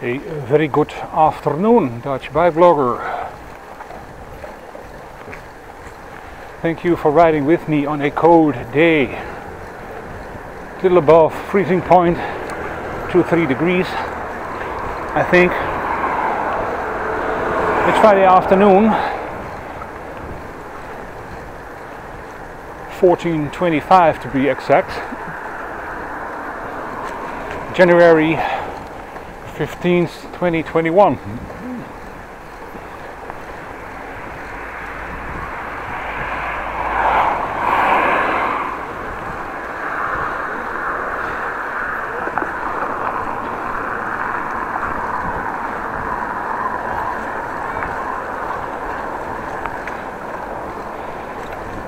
A very good afternoon, Dutch Bijblogger. Thank you for riding with me on a cold day. A little above freezing point, 2-3 degrees, I think. It's Friday afternoon, 14:25 to be exact. January 15th, 2021.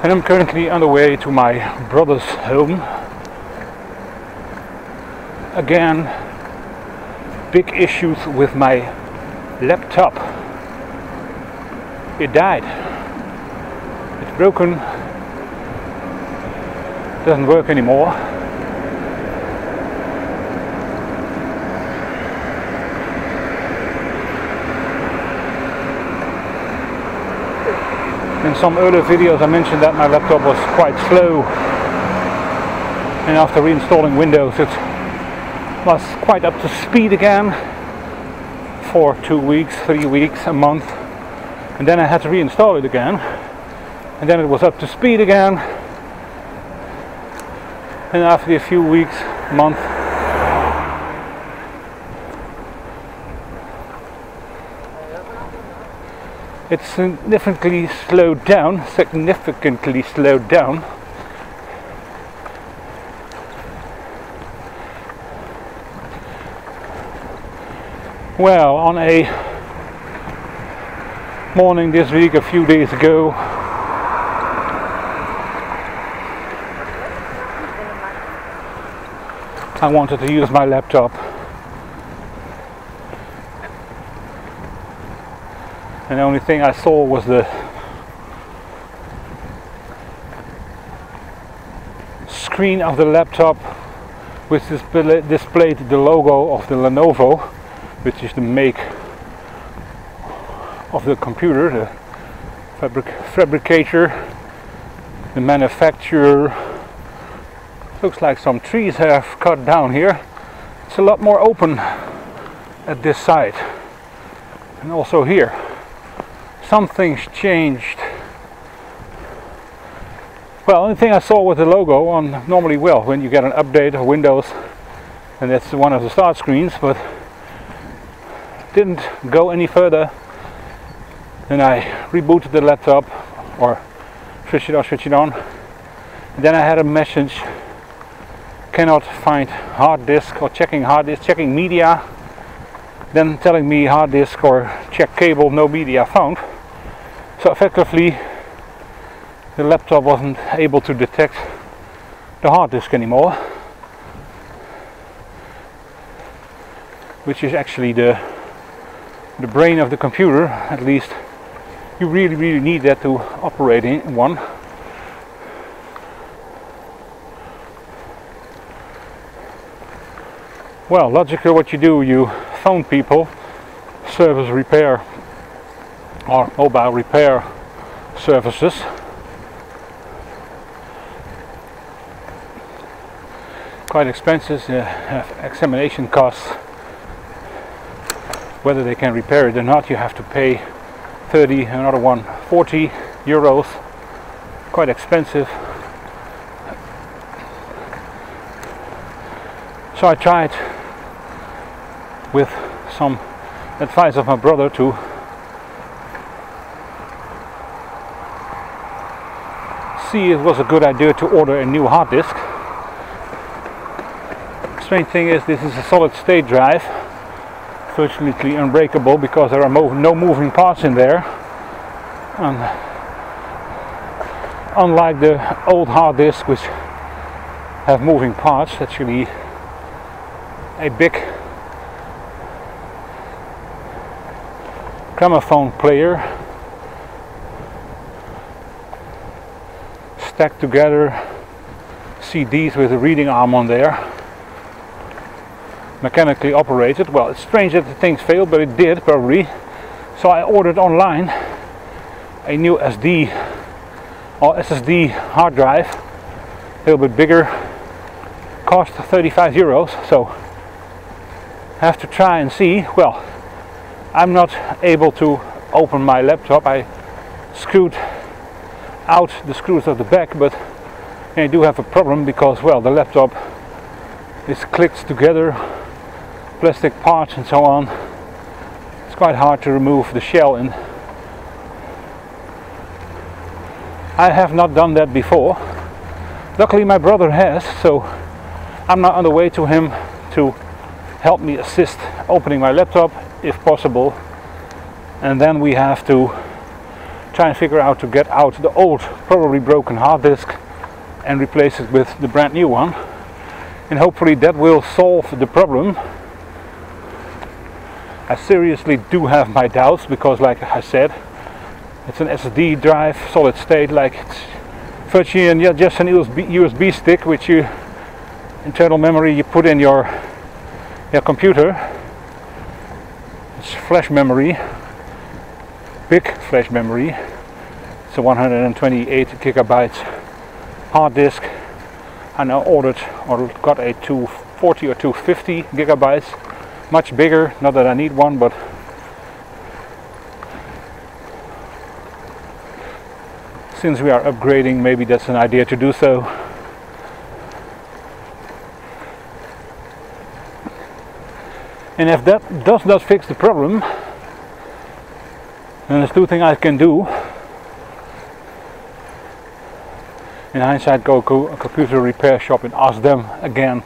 And I'm currently on the way to my brother's home. Again, big issues with my laptop. It died. It's broken. Doesn't work anymore. In some earlier videos I mentioned that my laptop was quite slow, and after reinstalling Windows it was quite up to speed again for 2 weeks, 3 weeks, a month, and then I had to reinstall it again, and then it was up to speed again, and after a few weeks, month, it's significantly slowed down. Well, on a morning this week, a few days ago, I wanted to use my laptop, and the only thing I saw was the screen of the laptop, which displayed the logo of the Lenovo, which is the make of the computer, the fabricator, the manufacturer. Looks like some trees have cut down here. It's a lot more open at this side, and also here. Something's changed. Well, the only thing I saw was the logo on normally, well, when you get an update of Windows, and that's one of the start screens, but didn't go any further. Then I rebooted the laptop, or switch it on, and then I had a message: cannot find hard disk, or checking media, then telling me hard disk or check cable, no media found. So effectively the laptop wasn't able to detect the hard disk anymore, which is actually the brain of the computer. At least you really need that to operate in one. Well, logically what you do, you phone people, service repair or mobile repair services, quite expensive, have examination costs. Whether they can repair it or not, you have to pay 30, another one 40 euros, quite expensive. So I tried, with some advice of my brother, to see if it was a good idea to order a new hard disk. Strange thing is, this is a solid state drive, virtually unbreakable, because there are no moving parts in there, and unlike the old hard disk which have moving parts, actually a big gramophone player stacked together, CDs with a reading arm on there. mechanically operated. Well, it's strange that the things failed, but it did probably. So I ordered online a new SD or SSD hard drive, a little bit bigger, cost 35 euros. So have to try and see. Well, I'm not able to open my laptop. I screwed out the screws of the back, but I do have a problem because, well, the laptop is clicked together, plastic parts and so on. It's quite hard to remove the shell, and I have not done that before. Luckily my brother has, so I'm now on the way to him to help me assist opening my laptop if possible, and then we have to try and figure out to get out the old, probably broken hard disk and replace it with the brand new one, and hopefully that will solve the problem. I seriously do have my doubts because, like I said, it's an SSD drive, solid state, like it's virtually just an USB stick, which you internal memory you put in your computer. It's flash memory, big flash memory. It's a 128 gigabyte hard disk. I now ordered or got a 240 or 250 gigabytes, much bigger. Not that I need one, but since we are upgrading, maybe that's an idea to do so. And if that does not fix the problem, then there's two things I can do. In hindsight, go to a computer repair shop and ask them again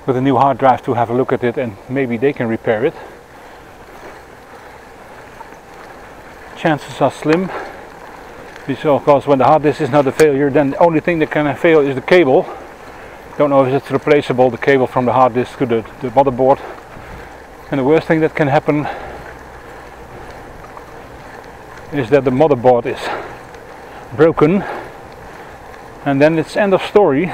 with a new hard drive to have a look at it, and maybe they can repair it. Chances are slim, because when the hard disk is not a failure, then the only thing that can fail is the cable. Don't know if it's replaceable, the cable from the hard disk to the motherboard. And the worst thing that can happen is that the motherboard is broken, and then it's end of story,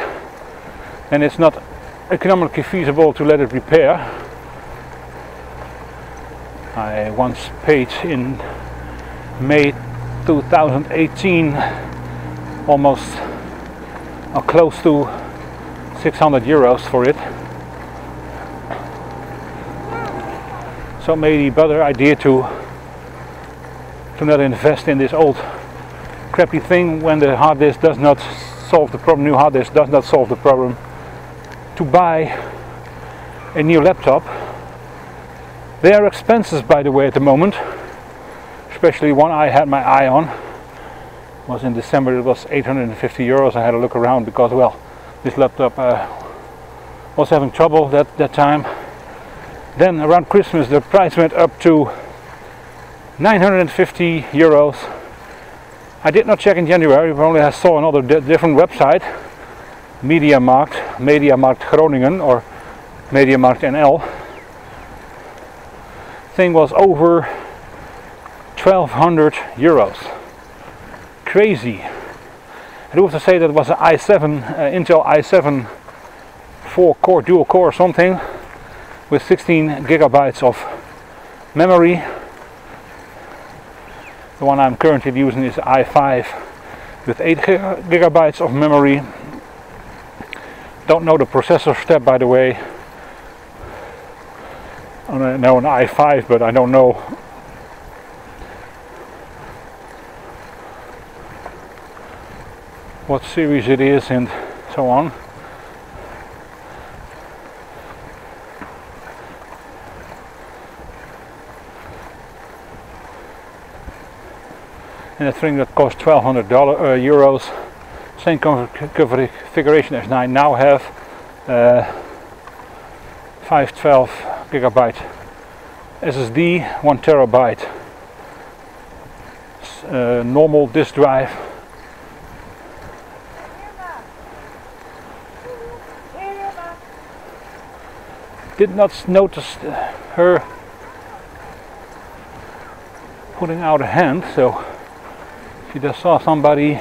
and it's not economically feasible to let it repair. I once paid in May 2018 almost or close to 600 euros for it. So maybe better idea to not invest in this old crappy thing when the hard disk does not solve the problem, new hard disk does not solve the problem, to buy a new laptop. They are expensive, by the way, at the moment. Especially one I had my eye on was in December. It was 850 euros. I had a look around because, well, this laptop was having trouble that time. Then around Christmas the price went up to 950 euros. I did not check in January, but only I saw another different website, Mediamarkt Groningen or Mediamarkt NL. Thing was over 1200 euros. Crazy. I do have to say that it was an i7, Intel i7 4-core dual core or something with 16 gigabytes of memory. The one I'm currently using is i5 with 8 gigabytes of memory. Don't know the processor step, by the way. I know an i5, but I don't know what series it is and so on. And a thing that cost 1200 euros. Same configuration as I now have. 512 gigabyte SSD, 1 terabyte normal disk drive. Did not notice her putting out a hand, so she just saw somebody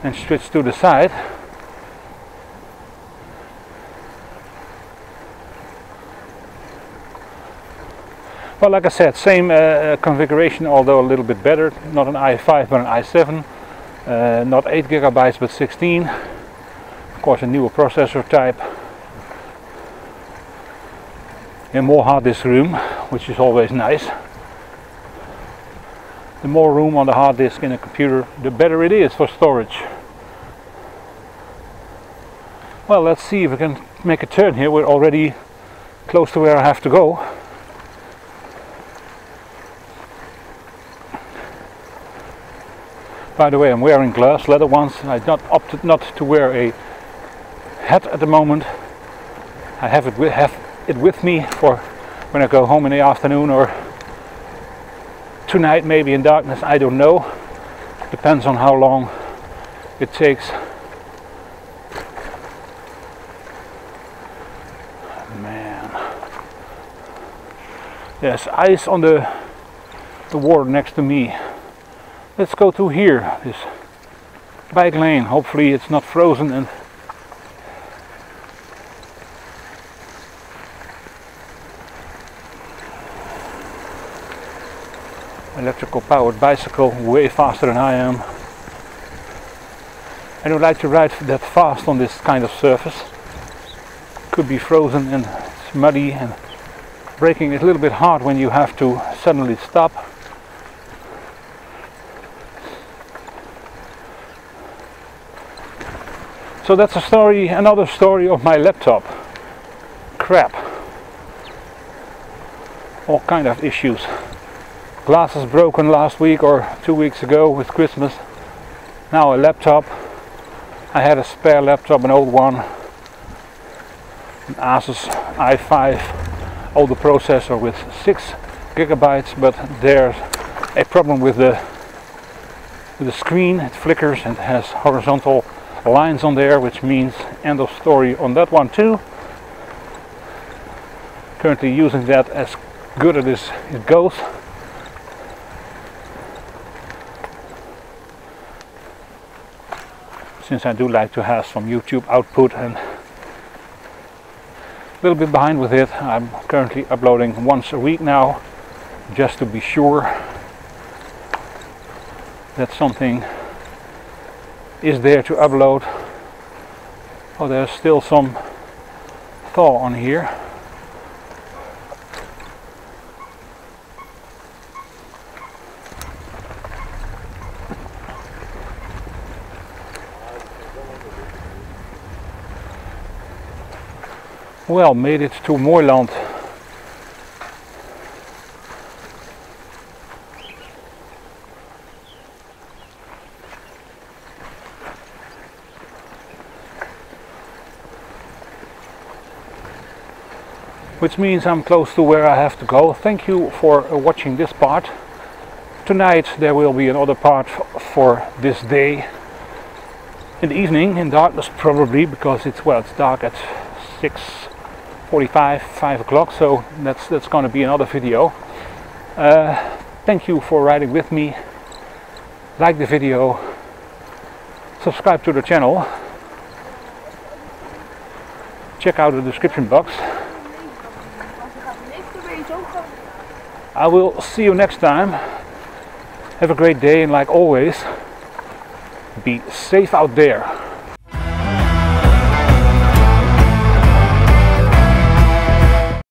and switched to the side. Well, like I said, same configuration, although a little bit better. Not an i5 but an i7. Not 8 gigabytes but 16. Of course, a newer processor type. And more hard disk room, which is always nice. The more room on the hard disk in a computer, the better it is for storage. Well, let's see if we can make a turn here. We're already close to where I have to go. By the way, I'm wearing gloves, leather ones. I opted not to wear a hat at the moment. I have it with me for when I go home in the afternoon, or tonight maybe in darkness, I don't know. Depends on how long it takes. Man, there's ice on the water next to me. Let's go to here, this bike lane. Hopefully it's not frozen and electrical powered bicycle, way faster than I am. I don't like to ride that fast on this kind of surface. Could be frozen and it's muddy, and braking is a little bit hard when you have to suddenly stop. So that's a story, another story of my laptop. Crap. All kind of issues. Glasses broken last week or 2 weeks ago with Christmas. Now a laptop. I had a spare laptop, an old one. An Asus i5, older processor with 6 gigabytes, but there's a problem with the screen. It flickers and has horizontal lines on there, which means end of story on that one too. Currently using that as good as it goes. Since I do like to have some YouTube output, and a little bit behind with it. I'm currently uploading once a week now, just to be sure that something is there to upload. Oh, there's still some thaw on here. Well, made it to Mooiland. Which means I'm close to where I have to go. Thank you for watching this part. Tonight there will be another part for this day. In the evening, in darkness probably, because it's dark at 6:45, 5 o'clock, so that's going to be another video. Thank you for riding with me. Like the video, subscribe to the channel, check out the description box. I will see you next time. Have a great day, and like always, be safe out there.